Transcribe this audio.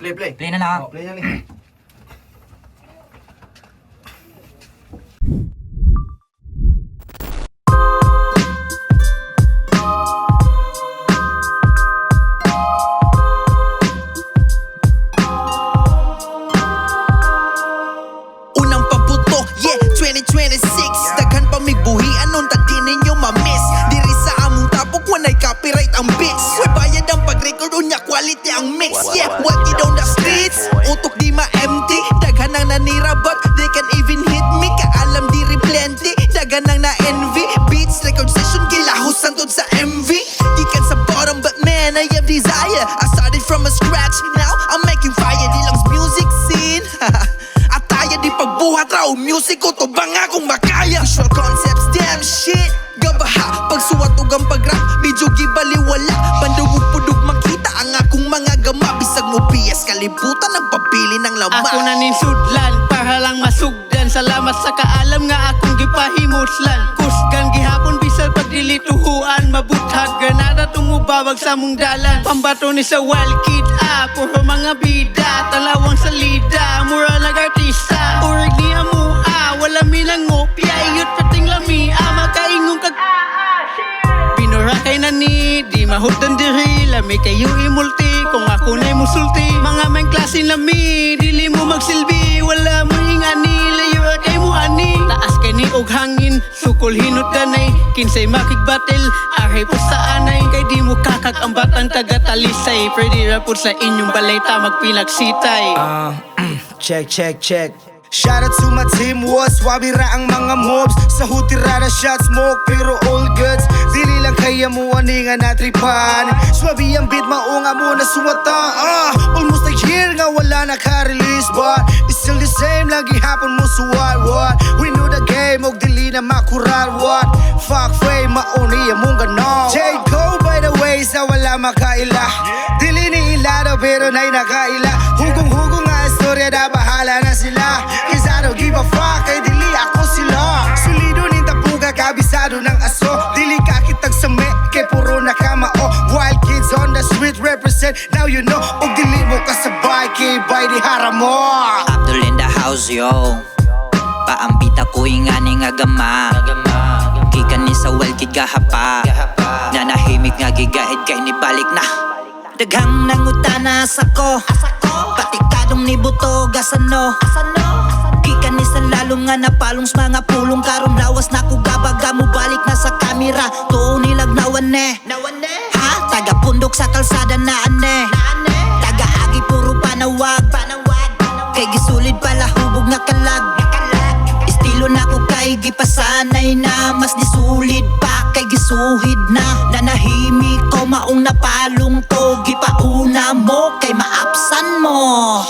Play. Play na lang. Play na lang. Unang pabuto, yeah, 2026 Daghan pa may buhi, anong tagdi ninyo ma-miss Diri sa among tapok, wanay copyright ang beats Way bayad ang pag-record, unya quality ang mix Yeah, walking on the streets, utok di ma-empty Daghan ang nanira but they can even hit me Kaalam diri plenty, daghan ang na-envy Beats, record session, gilahusan tod sa MV Gikan sa bottom but man, I have desire I started from a scratch, now I'm making fire Di lang's music scene At tayo di pagbuhat raw music ko to bang akong makaya Visual concepts, damn shit Gabaha, pagsuwat ug ang pag-rap Medyo gibaliwala Bandugog pudog makita ang akong mga gama Bisag mo PS kalibutan ang pabili ng laman Ako na ninsudlan para lang masugdan Salamat sa kaalam nga akong gipahimuslan Kusgan gihapon bisal pagdilituhuan Mabuthag ganada tumubawag sa mong dalan Pambato ni sa wild kid puro mga bida Talawang salida, mura nag-artista Urig ni amua, wala milang ngopya Iyot pating lamia, makaingong kag Binurakay na ni, di mahutan diri Lami kayo imulti, kung ako na'y musulti Mga main klase lami, dili mo magsilbi Wala mo ingani, layo kay mo ani Taas kay ni og hangin, sukol hinot danay Kinsay makigbatil, aray po sa anay Kay di mo kakag-ambat ang taga-talisay Pwede rapod sa inyong balayta magpinagsitay Check. Shout out to my team, was wabira ang mga mobs Sa hutirada shot smoke pero all goods Dili lang kaya mo aninga na tripan Swabi ang beat maunga mo na suwata Almost a year nga wala naka-release But it's still the same, lagi hapon mo suwat what We know the game, og dili na makural what Fuck fame, mauni among ganon J. Go by the way, sa wala makaila Dili ni ilado pero na'y nakaila Hugong-hugong nga istorya na bahala na sila Cause I don't give a fuck, kay dili ako sila Sulido nin tapuga, kabisado ng aso Dili kakitag sa me, kay puro nakamao Wild kids on the street represent, now you know Og dili mo kasabay, kay bay di haramo Abdul in the house, yo. Paambita ko ingani nga gama. Gikan ni sa wild kid gahapa. Nanahimik nga gigahid kay ni balik na. Daghang nangutana sa ko. Patikadong ni butog asano. Gikan ni sa lalong nga napalong sa mga pulong karon lawas na ko gabaga mo balik na sa kamera. Tuo nilag nawane. Ha? Taga pundok sa kalsada na ane. Taga agi puro panawag. Kay gisulid pala hubog nga kalag. Estilo na ko kay gipasanay na mas disulid pa kay gisuhid na nanahimik ko maong napalong ko gipauna mo kay maapsan mo.